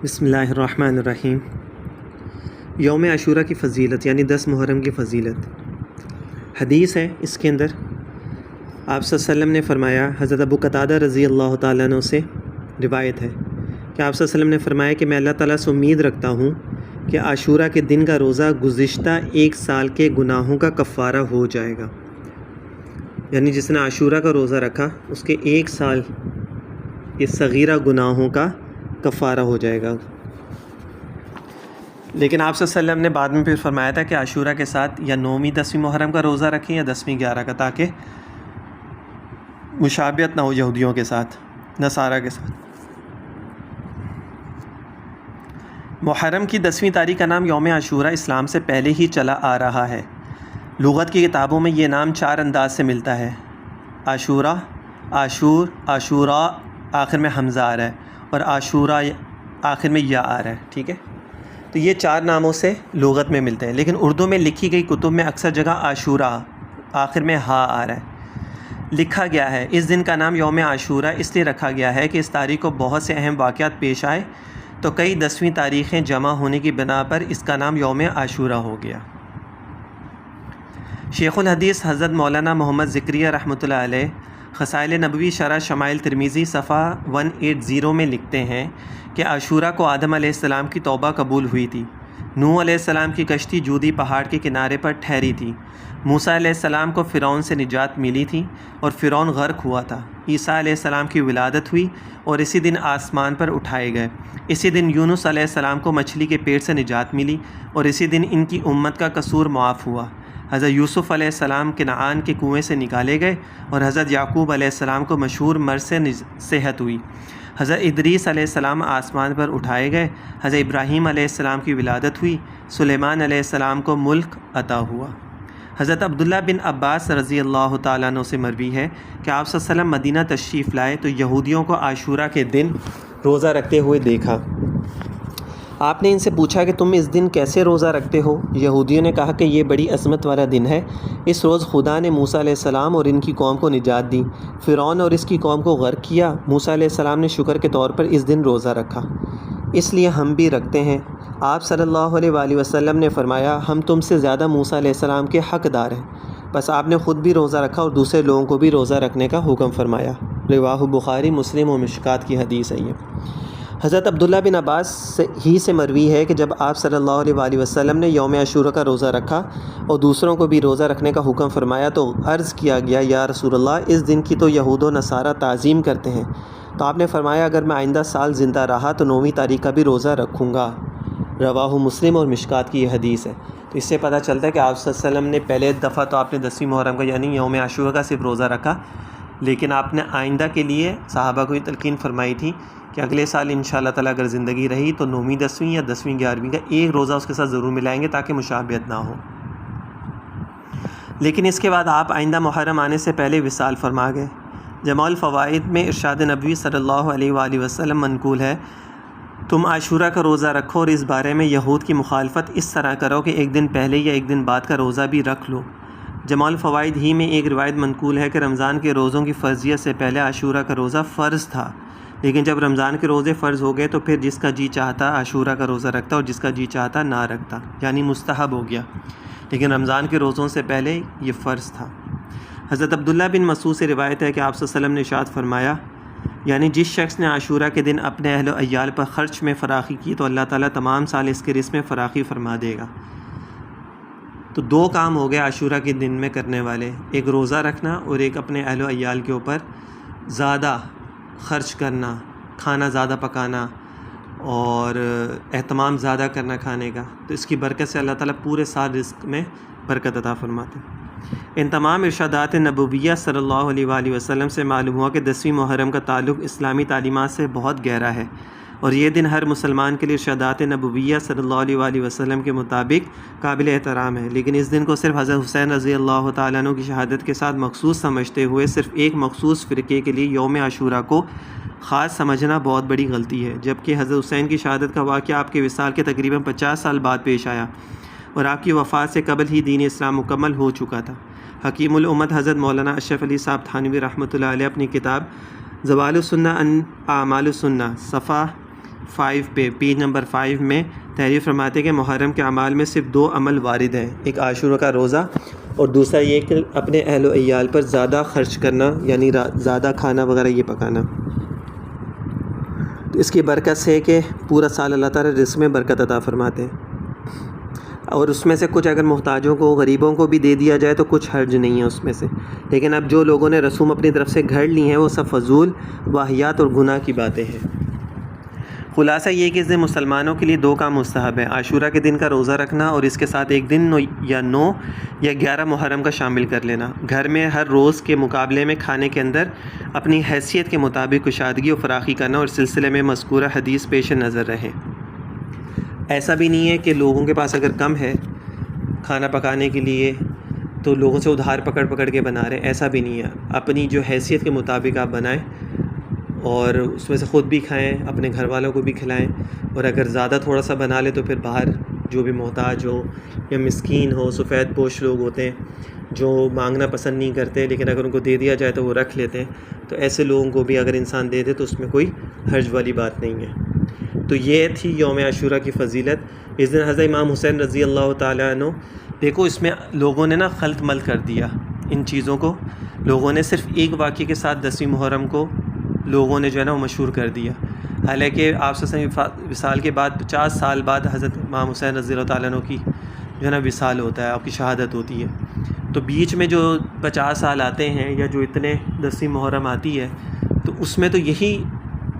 بسم اللہ الرحمن الرحیم۔ یوم عاشورہ کی فضیلت یعنی 10 محرم کی فضیلت۔ حدیث ہے اس کے اندر آپ صلی اللہ علیہ وسلم نے فرمایا، حضرت ابو قتادہ رضی اللہ تعالیٰ عنہ سے روایت ہے کہ آپ صلی اللہ علیہ وسلم نے فرمایا کہ میں اللہ تعالیٰ سے امید رکھتا ہوں کہ عاشورہ کے دن کا روزہ گزشتہ 1 سال کے گناہوں کا کفارہ ہو جائے گا۔ یعنی جس نے عاشورہ کا روزہ رکھا اس کے 1 سال یہ صغیرہ گناہوں کا کفارہ ہو جائے گا۔ لیکن آپ صلی اللہ علیہ وسلم نے بعد میں پھر فرمایا تھا کہ عاشورہ کے ساتھ یا 9ویں 10ویں محرم کا روزہ رکھیں یا 10ویں 11 کا، تاکہ مشابہت نہ ہو یہودیوں کے ساتھ، نصارہ کے ساتھ۔ محرم کی 10ویں تاریخ کا نام یوم عاشورہ اسلام سے پہلے ہی چلا آ رہا ہے۔ لغت کی کتابوں میں یہ نام 4 انداز سے ملتا ہے: عاشورہ، عاشور، عاشورا آخر میں حمزہ آ رہا ہے، اور عاشورہ آخر میں یا آ رہا ہے، ٹھیک ہے۔ تو یہ 4 ناموں سے لغت میں ملتے ہیں، لیکن اردو میں لکھی گئی کتب میں اکثر جگہ عاشورہ آخر میں ہا آ رہا ہے لکھا گیا ہے۔ اس دن کا نام یوم عاشورہ اس لیے رکھا گیا ہے کہ اس تاریخ کو بہت سے اہم واقعات پیش آئے، تو کئی 10ویں تاریخیں جمع ہونے کی بنا پر اس کا نام یوم عاشورہ ہو گیا۔ شیخ الحدیث حضرت مولانا محمد ذکریہ رحمۃ اللہ علیہ خصائل نبوی شرح شمائل ترمذی صفحہ 180 میں لکھتے ہیں کہ عاشورہ کو آدم علیہ السلام کی توبہ قبول ہوئی تھی۔ نوح علیہ السلام کی کشتی جودی پہاڑ کے کنارے پر ٹھہری تھی۔ موسیٰ علیہ السلام کو فرعون سے نجات ملی تھی اور فرعون غرق ہوا تھا۔ عیسیٰ علیہ السلام کی ولادت ہوئی اور اسی دن آسمان پر اٹھائے گئے۔ اسی دن یونس علیہ السلام کو مچھلی کے پیٹ سے نجات ملی اور اسی دن ان کی امت کا قصور معاف ہوا۔ حضرت یوسف علیہ السلام کنعان کے کنویں سے نکالے گئے اور حضرت یعقوب علیہ السلام کو مشہور مرض سے صحت ہوئی۔ حضرت ادریس علیہ السلام آسمان پر اٹھائے گئے۔ حضرت ابراہیم علیہ السلام کی ولادت ہوئی۔ سلیمان علیہ السلام کو ملک عطا ہوا۔ حضرت عبداللہ بن عباس رضی اللہ تعالیٰ عنہ سے مروی ہے کہ آپ صلی اللہ علیہ وسلم مدینہ تشریف لائے تو یہودیوں کو عاشورہ کے دن روزہ رکھتے ہوئے دیکھا۔ آپ نے ان سے پوچھا کہ تم اس دن کیسے روزہ رکھتے ہو؟ یہودیوں نے کہا کہ یہ بڑی عظمت والا دن ہے، اس روز خدا نے موسیٰ علیہ السلام اور ان کی قوم کو نجات دی، فرعون اور اس کی قوم کو غرق کیا۔ موسیٰ علیہ السلام نے شکر کے طور پر اس دن روزہ رکھا، اس لیے ہم بھی رکھتے ہیں۔ آپ صلی اللہ علیہ وآلہ وسلم نے فرمایا، ہم تم سے زیادہ موسیٰ علیہ السلام کے حقدار ہیں، بس آپ نے خود بھی روزہ رکھا اور دوسرے لوگوں کو بھی روزہ رکھنے کا حکم فرمایا۔ رواہ بخاری مسلم و مشکات کی حدیث ہے یہ۔ حضرت عبداللہ بن عباس سے مروی ہے کہ جب آپ صلی اللہ علیہ وآلہ وسلم نے یوم عاشورہ کا روزہ رکھا اور دوسروں کو بھی روزہ رکھنے کا حکم فرمایا تو عرض کیا گیا، یا رسول اللہ، اس دن کی تو یہود و نصارہ تعظیم کرتے ہیں۔ تو آپ نے فرمایا، اگر میں آئندہ سال زندہ رہا تو 9ویں تاریخ کا بھی روزہ رکھوں گا۔ رواہ مسلم اور مشکات کی یہ حدیث ہے۔ تو اس سے پتہ چلتا ہے کہ آپ صلی اللہ علیہ وسلم نے پہلے دفعہ تو آپ نے 10ویں محرم کا یعنی یوم عاشورہ کا صرف روزہ رکھا، لیکن آپ نے آئندہ کے لیے صحابہ کو یہ تلقین فرمائی تھی کہ اگلے سال انشاءاللہ تعالیٰ اگر زندگی رہی تو 9ویں 10ویں یا 10ویں 11ویں کا ایک روزہ اس کے ساتھ ضرور ملائیں گے تاکہ مشابہت نہ ہو۔ لیکن اس کے بعد آپ آئندہ محرم آنے سے پہلے وصال فرما گئے۔ جمع الفوائد میں ارشاد نبوی صلی اللہ علیہ وآلہ وسلم منقول ہے، تم عاشورہ کا روزہ رکھو اور اس بارے میں یہود کی مخالفت اس طرح کرو کہ ایک دن پہلے یا ایک دن بعد کا روزہ بھی رکھ لو۔ جمع الفوائد ہی میں ایک روایت منقول ہے کہ رمضان کے روزوں کی فرضیت سے پہلے عاشورہ کا روزہ فرض تھا، لیکن جب رمضان کے روزے فرض ہو گئے تو پھر جس کا جی چاہتا عاشورہ کا روزہ رکھتا اور جس کا جی چاہتا نہ رکھتا، یعنی مستحب ہو گیا، لیکن رمضان کے روزوں سے پہلے یہ فرض تھا۔ حضرت عبداللہ بن مسعود سے روایت ہے کہ آپ صلی اللہ علیہ وسلم نے ارشاد فرمایا، یعنی جس شخص نے عاشورہ کے دن اپنے اہل و عیال پر خرچ میں فراخی کی تو اللہ تعالیٰ تمام سال اس کے رزق میں فراخی فرما دے گا۔ تو 2 کام ہو گئے عاشورہ کے دن میں کرنے والے، ایک روزہ رکھنا اور ایک اپنے اہل و عیال کے اوپر زیادہ خرچ کرنا، کھانا زیادہ پکانا اور اہتمام زیادہ کرنا کھانے کا۔ تو اس کی برکت سے اللہ تعالیٰ پورے سال رزق میں برکت عطا فرماتے ہیں۔ ان تمام ارشادات نبویہ صلی اللہ علیہ وآلہ وسلم سے معلوم ہوا کہ 10ویں محرم کا تعلق اسلامی تعلیمات سے بہت گہرا ہے، اور یہ دن ہر مسلمان کے لیے ارشادات نبویہ صلی اللہ علیہ وآلہ وسلم کے مطابق قابل احترام ہے، لیکن اس دن کو صرف حضرت حسین رضی اللہ تعالیٰ عنہ کی شہادت کے ساتھ مخصوص سمجھتے ہوئے صرف ایک مخصوص فرقے کے لیے یوم عاشورہ کو خاص سمجھنا بہت بڑی غلطی ہے، جبکہ حضرت حسین کی شہادت کا واقعہ آپ کے وصال کے تقریباً 50 سال بعد پیش آیا اور آپ کی وفات سے قبل ہی دین اسلام مکمل ہو چکا تھا۔ حکیم الامت حضرت مولانا اشرف علی صاحب تھانوی رحمۃ اللہ علیہ اپنی کتاب زوال السنہ ان اعمال السنہ صفحہ 5 پہ پیج نمبر 5 میں تحریر فرماتے ہیں کہ محرم کے اعمال میں صرف 2 عمل وارد ہیں، ایک عاشورہ کا روزہ اور دوسرا یہ کہ اپنے اہل و عیال پر زیادہ خرچ کرنا، یعنی زیادہ کھانا وغیرہ یہ پکانا۔ تو اس کی برکت سے کہ پورا سال اللہ تعالیٰ رزق میں برکت عطا فرماتے ہیں، اور اس میں سے کچھ اگر محتاجوں کو، غریبوں کو بھی دے دیا جائے تو کچھ حرج نہیں ہے اس میں سے۔ لیکن اب جو لوگوں نے رسوم اپنی طرف سے گھڑ لی ہیں وہ سب فضول، واہیات اور گناہ کی باتیں ہیں۔ خلاصہ یہ کہ اس دن مسلمانوں کے لیے 2 کام مستحب ہیں، عاشورہ کے دن کا روزہ رکھنا اور اس کے ساتھ ایک دن یا 9 یا 11 محرم کا شامل کر لینا۔ گھر میں ہر روز کے مقابلے میں کھانے کے اندر اپنی حیثیت کے مطابق کشادگی اور فراخی کرنا، اور اس سلسلے میں مذکورہ حدیث پیش نظر رہے۔ ایسا بھی نہیں ہے کہ لوگوں کے پاس اگر کم ہے کھانا پکانے کے لیے تو لوگوں سے ادھار پکڑ کے بنا رہے ہیں، ایسا بھی نہیں ہے۔ اپنی جو حیثیت کے مطابق آپ بنائیں اور اس میں سے خود بھی کھائیں، اپنے گھر والوں کو بھی کھلائیں، اور اگر زیادہ تھوڑا سا بنا لے تو پھر باہر جو بھی محتاج ہو یا مسکین ہو، سفید پوش لوگ ہوتے ہیں جو مانگنا پسند نہیں کرتے لیکن اگر ان کو دے دیا جائے تو وہ رکھ لیتے ہیں، تو ایسے لوگوں کو بھی اگر انسان دے دے تو اس میں کوئی حرج والی بات نہیں ہے۔ تو یہ تھی یوم عاشورہ کی فضیلت۔ اس دن حضرت امام حسین رضی اللہ تعالیٰ عنہ، دیکھو اس میں لوگوں نے نا خلط مل کر دیا ان چیزوں کو، لوگوں نے صرف ایک واقعے کے ساتھ 10ویں محرم کو لوگوں نے جو ہے نا وہ مشہور کر دیا، حالانکہ آپ صلی اللہ علیہ وسلم وصال کے بعد 50 سال بعد حضرت امام حسین رضی اللہ تعالیٰ عنہ کی جو ہے نا وصال ہوتا ہے، آپ کی شہادت ہوتی ہے۔ تو بیچ میں جو 50 سال آتے ہیں یا جو اتنے 10ویں محرم آتی ہے تو اس میں تو یہی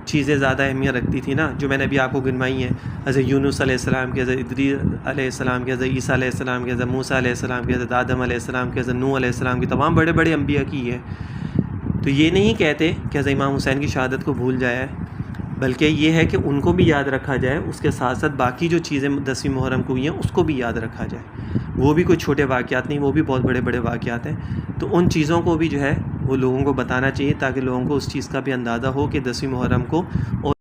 چیزیں زیادہ اہمیت رکھتی تھی نا جو میں نے ابھی آپ کو گنوائی ہیں، حضرت یونس علیہ السلام کی، حضرت ادریس علیہ السلام کی، حضرت عیسیٰ علیہ السلام کی، حضرت موسیٰ علیہ السلام کی، حضرت آدم علیہ السلام کی، حضرت نوح علیہ السلام کی، تمام بڑے بڑے انبیاء کی ہے۔ تو یہ نہیں کہتے کہ حضرت امام حسین کی شہادت کو بھول جائے، بلکہ یہ ہے کہ ان کو بھی یاد رکھا جائے، اس کے ساتھ ساتھ باقی جو چیزیں 10ویں محرم کو ہوئی ہیں اس کو بھی یاد رکھا جائے۔ وہ بھی کوئی چھوٹے واقعات نہیں، وہ بھی بہت بڑے بڑے واقعات ہیں، تو ان چیزوں کو بھی جو ہے وہ لوگوں کو بتانا چاہیے تاکہ لوگوں کو اس چیز کا بھی اندازہ ہو کہ 10ویں محرم کو اور